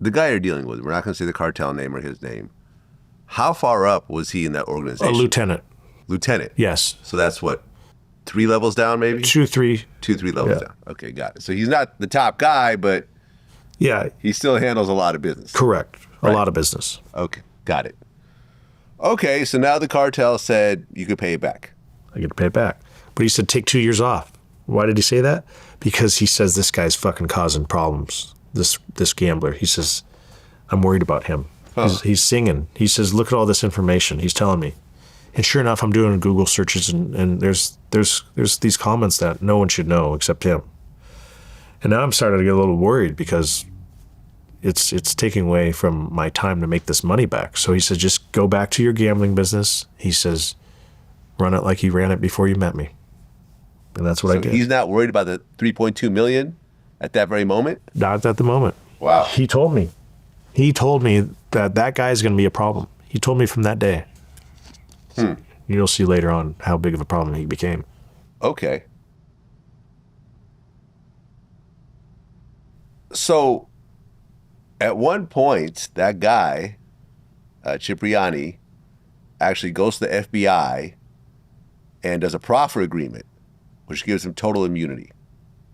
the guy you're dealing with, we're not going to say the cartel name or his name. How far up was he in that organization? A lieutenant. Lieutenant? Yes. So that's what, 3 levels down maybe? 2, 3. 2, 3 levels down. Okay, got it. So he's not the top guy, but he still handles a lot of business. Correct. Right. A lot of business. Okay, got it. Okay, so now the cartel said you could pay it back. I get to pay it back. But he said, take 2 years off. Why did he say that? Because he says this guy's fucking causing problems, this gambler. He says, I'm worried about him. Huh. He's singing. He says, look at all this information. He's telling me. And sure enough, I'm doing Google searches, and there's these comments that no one should know except him. And now I'm starting to get a little worried because it's taking away from my time to make this money back. So he says, just go back to your gambling business. He says, run it like you ran it before you met me. And that's what I did. He's not worried about the $3.2 million at that very moment? Not at the moment. Wow. He told me. He told me that guy is going to be a problem. He told me from that day. You'll see later on how big of a problem he became. Okay. So, at one point, that guy, Cipriani, actually goes to the FBI and does a proffer agreement, which gives him total immunity,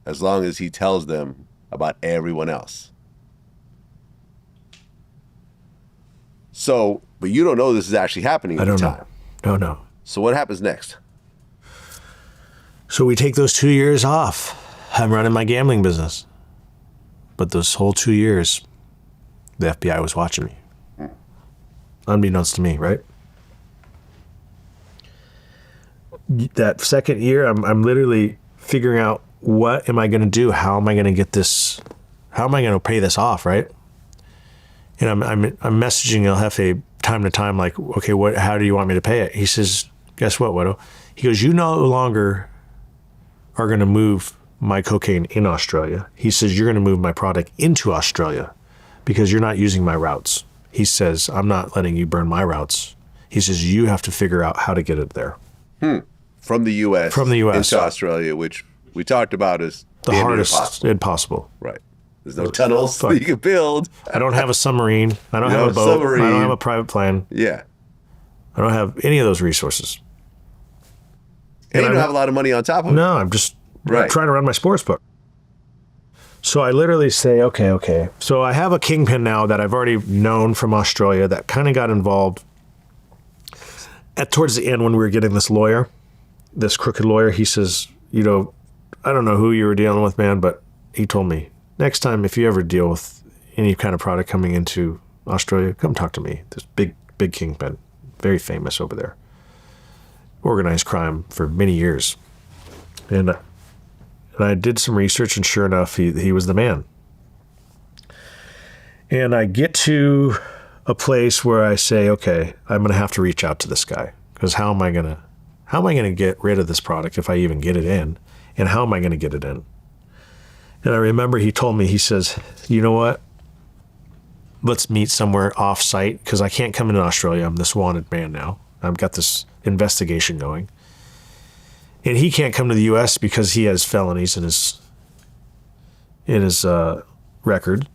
as long as he tells them about everyone else. So, but you don't know this is actually happening at the time. No. So what happens next? So we take those 2 years off. I'm running my gambling business. But those whole 2 years, the FBI was watching me. Unbeknownst to me, right? That second year, I'm literally figuring out, what am I going to do? How am I going to get this? How am I going to pay this off, right? And I'm messaging El Jefe time to time, like, okay, how do you want me to pay it? He says, guess what, Widow? He goes, you no longer are going to move my cocaine in Australia. He says, you're going to move my product into Australia because you're not using my routes. He says, I'm not letting you burn my routes. He says, you have to figure out how to get it there. From the U.S. into Australia, which we talked about as the hardest impossible. Right. There's no tunnels that you can build. I don't have a submarine. I don't have a boat. I don't have a private plane. Yeah. I don't have any of those resources. And you don't have a lot of money on top of it. No, I'm just trying to run my sports book. So I literally say, okay. So I have a kingpin now that I've already known from Australia that kind of got involved towards the end when we were getting this lawyer, this crooked lawyer. He says, I don't know who you were dealing with, man, but he told me, next time, if you ever deal with any kind of product coming into Australia, come talk to me. This big kingpin, very famous over there. Organized crime for many years. And I did some research, and sure enough, he was the man. And I get to a place where I say, okay, I'm going to have to reach out to this guy, because how am I going to get rid of this product if I even get it in? And how am I going to get it in? And I remember he told me, he says, you know what? Let's meet somewhere off-site, because I can't come into Australia. I'm this wanted man now. I've got this investigation going. And he can't come to the U.S. because he has felonies in his record.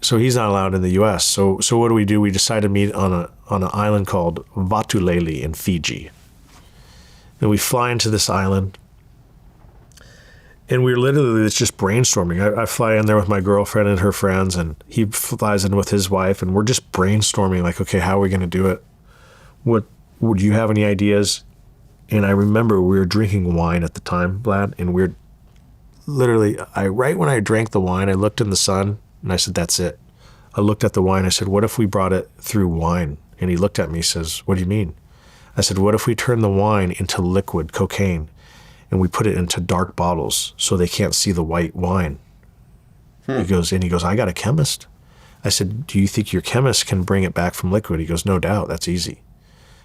So he's not allowed in the U.S. So what do? We decide to meet on an island called Vatulele in Fiji. And we fly into this island. And we're literally, it's just brainstorming. I fly in there with my girlfriend and her friends, and he flies in with his wife, and we're just brainstorming, like, okay, how are we going to do it? Would you have any ideas? And I remember we were drinking wine at the time, Vlad, and we're literally, right when I drank the wine, I looked in the sun, and I said, that's it. I looked at the wine, I said, what if we brought it through wine? And he looked at me, says, what do you mean? I said, what if we turn the wine into liquid cocaine? And we put it into dark bottles so they can't see the white wine. He goes, I got a chemist. I said, do you think your chemist can bring it back from liquid? He goes, no doubt, that's easy.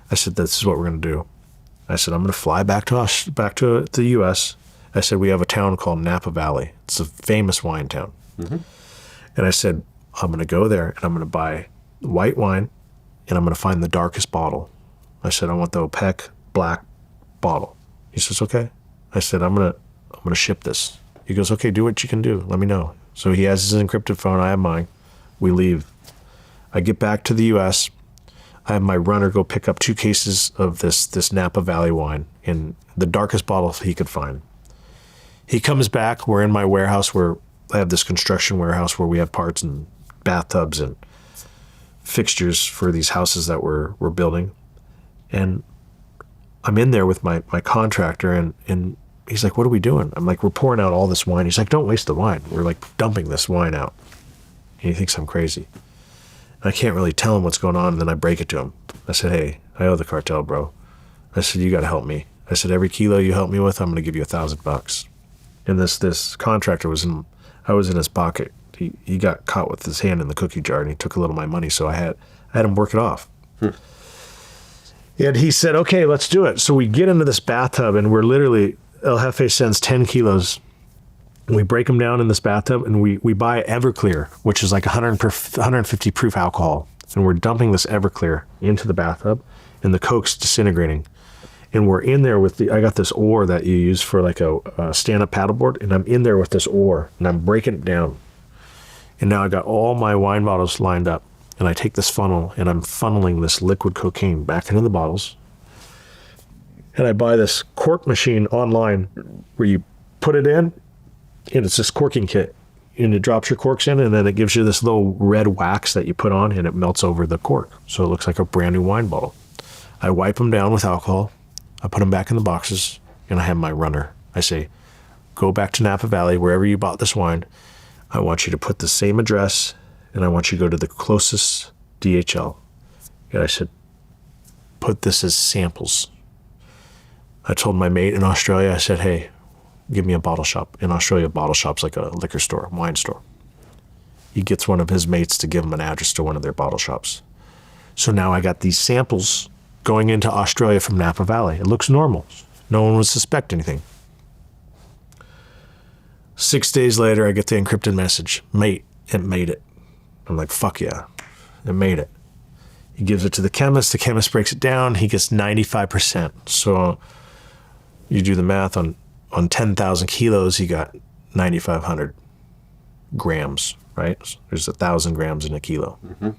I said, this is what we're going to do. I said, I'm going to fly back to the U.S. I said, we have a town called Napa Valley. It's a famous wine town. Mm-hmm. And I said, I'm going to go there, and I'm going to buy white wine, and I'm going to find the darkest bottle. I said, I want the opaque black bottle. He says, okay. I said, I'm gonna ship this. He goes, okay, do what you can do. Let me know. So he has his encrypted phone. I have mine. We leave. I get back to the U.S. I have my runner go pick up 2 cases of this Napa Valley wine in the darkest bottle he could find. He comes back. We're in my warehouse where I have this construction warehouse where we have parts and bathtubs and fixtures for these houses that we're building. And I'm in there with my contractor, and he's like, what are we doing? I'm like, we're pouring out all this wine. He's like, don't waste the wine. We're like dumping this wine out. And he thinks I'm crazy. And I can't really tell him what's going on, and then I break it to him. I said, hey, I owe the cartel, bro. I said, you got to help me. I said, every kilo you help me with, I'm going to give you $1,000. And this contractor I was in his pocket. He got caught with his hand in the cookie jar, and he took a little of my money, so I had him work it off. And he said, okay, let's do it. So we get into this bathtub, and we're literally, El Jefe sends 10 kilos. And we break them down in this bathtub, and we buy Everclear, which is like 150 proof alcohol. And we're dumping this Everclear into the bathtub, and the Coke's disintegrating. And we're in there with I got this oar that you use for like a stand-up paddleboard, and I'm in there with this oar, and I'm breaking it down. And now I got all my wine bottles lined up, and I take this funnel, and I'm funneling this liquid cocaine back into the bottles. And I buy this cork machine online where you put it in, and it's this corking kit. And it drops your corks in, and then it gives you this little red wax that you put on, and it melts over the cork. So it looks like a brand new wine bottle. I wipe them down with alcohol. I put them back in the boxes, and I have my runner. I say, go back to Napa Valley, wherever you bought this wine. I want you to put the same address, and I want you to go to the closest DHL. And I said, put this as samples. I told my mate in Australia, I said, hey, give me a bottle shop. In Australia, a bottle shop's like a liquor store, a wine store. He gets one of his mates to give him an address to one of their bottle shops. So now I got these samples going into Australia from Napa Valley. It looks normal. No one would suspect anything. 6 days later, I get the encrypted message. Mate, it made it. I'm like, fuck yeah, it made it. He gives it to the chemist. The chemist breaks it down. He gets 95%. So you do the math on 10,000 kilos, he got 9,500 grams, right? There's 1,000 grams in a kilo. Mm-hmm.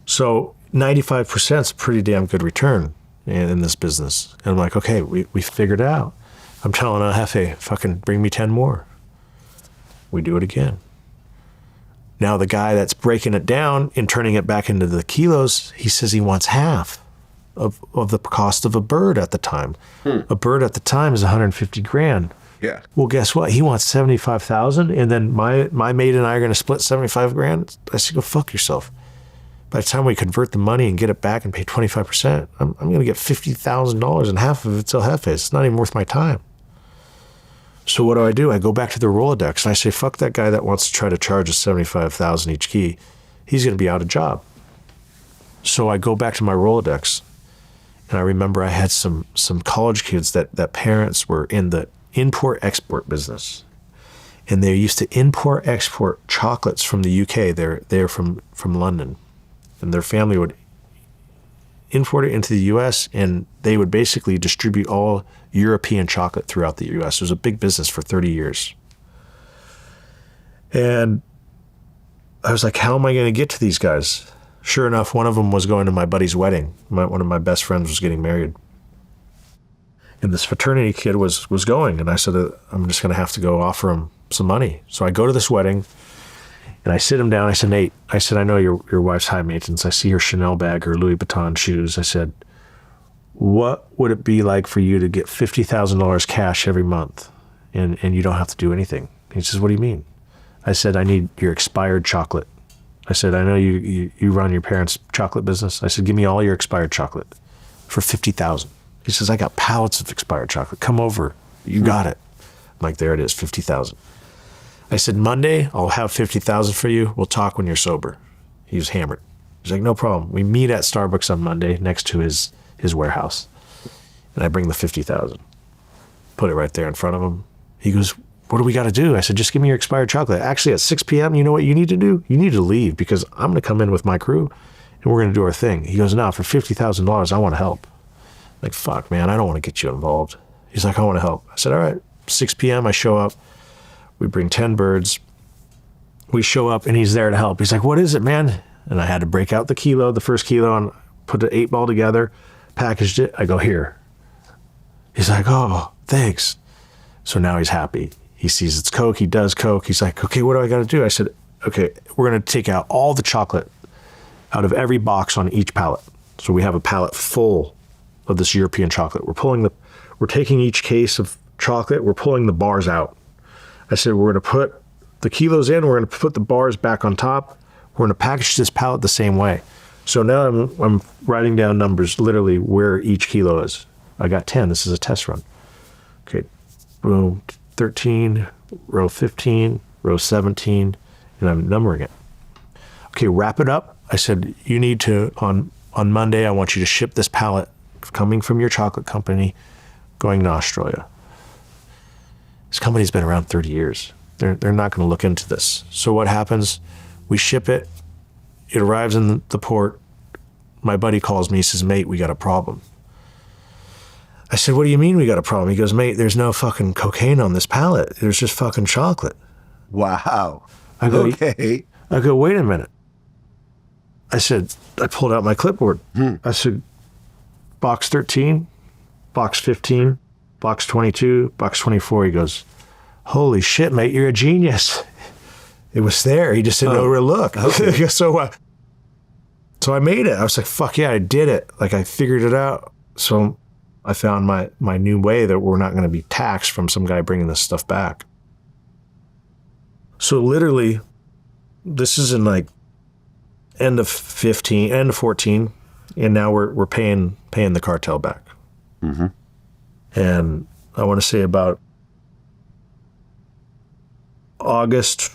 So 95% is a pretty damn good return in this business. And I'm like, okay, we figured it out. I'm telling El Jefe, fucking bring me 10 more. We do it again. Now the guy that's breaking it down and turning it back into the kilos, he says he wants half of the cost of a bird at the time. A bird at the time is 150 grand. Yeah. Well, guess what? He wants 75,000, and then my mate and I are going to split 75 grand. I said, go fuck yourself. By the time we convert the money and get it back and pay 25%, I'm going to get $50,000, and half of it's El Jefe. It's not even worth my time. So what do? I go back to the Rolodex, and I say, fuck that guy that wants to try to charge us $75,000 each key. He's going to be out of job. So I go back to my Rolodex, and I remember I had some college kids that parents were in the import-export business. And they used to import-export chocolates from the UK. They're from London. And their family would import it into the US, and they would basically distribute all European chocolate throughout the US. It was a big business for 30 years. And I was like, how am I going to get to these guys? Sure enough, one of them was going to my buddy's wedding. One of my best friends was getting married. And this fraternity kid was going, and I said, I'm just going to have to go offer him some money. So I go to this wedding, and I sit him down. I said, Nate, I know your wife's high maintenance. I see her Chanel bag, her Louis Vuitton shoes. I said, what would it be like for you to get $50,000 cash every month and you don't have to do anything? He says, what do you mean? I said, I need your expired chocolate. I said, I know you run your parents' chocolate business. I said, give me all your expired chocolate for $50,000. He says, I got pallets of expired chocolate. Come over. You got it. I'm like, there it is, $50,000. I said, Monday, I'll have $50,000 for you. We'll talk when you're sober. He was hammered. He's like, no problem. We meet at Starbucks on Monday next to his warehouse. And I bring the $50,000. Put it right there in front of him. He goes, what do we got to do? I said, just give me your expired chocolate. Actually, at 6 p.m., you know what you need to do? You need to leave, because I'm going to come in with my crew and we're going to do our thing. He goes, no, for $50,000, I want to help. I'm like, fuck, man, I don't want to get you involved. He's like, I want to help. I said, all right, 6 p.m., I show up. We bring 10 birds. We show up, and he's there to help. He's like, what is it, man? And I had to break out the first kilo, and put the 8-ball together, packaged it. I go, here. He's like, oh, thanks. So now he's happy. He sees it's Coke. He does Coke. He's like, okay, what do I got to do? I said, okay, we're going to take out all the chocolate out of every box on each pallet. So we have a pallet full of this European chocolate. We're taking each case of chocolate. We're pulling the bars out. I said, we're going to put the kilos in. We're going to put the bars back on top. We're going to package this pallet the same way. So now I'm writing down numbers, literally where each kilo is. I got 10. This is a test run. Okay, boom, 13, row 15, row 17, and I'm numbering it. Okay, wrap it up. I said, you need to, on Monday, I want you to ship this pallet coming from your chocolate company, going to Australia. This company's been around 30 years. They're not going to look into this. So what happens? We ship it. It arrives in the port. My buddy calls me. He says, mate, we got a problem. I said, what do you mean we got a problem? He goes, mate, there's no fucking cocaine on this pallet. There's just fucking chocolate. Wow. I go, okay. I go, wait a minute. I said, I pulled out my clipboard. I said, box 13, box 15, box 22, box 24. He goes, holy shit, mate, you're a genius. It was there. He just didn't know where to look. Okay. So I made it. I was like, fuck yeah, I did it. Like, I figured it out. So I found my new way that we're not going to be taxed from some guy bringing this stuff back. So literally, this is in like end of 14, and now we're paying the cartel back. Mm-hmm. And I want to say about August,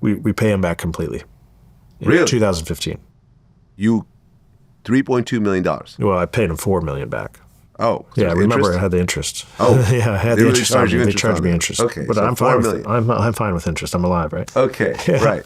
we pay him back completely. Really? 2015. You $3.2 million. Well, I paid him $4 million back. Oh, so yeah. Remember, interest? I had the interest. Oh, yeah, I had they the really interest on me. They interest charged on me it. interest. Okay, but so I'm fine $4 million. I'm fine with interest. I'm alive, right? Okay, Yeah. right.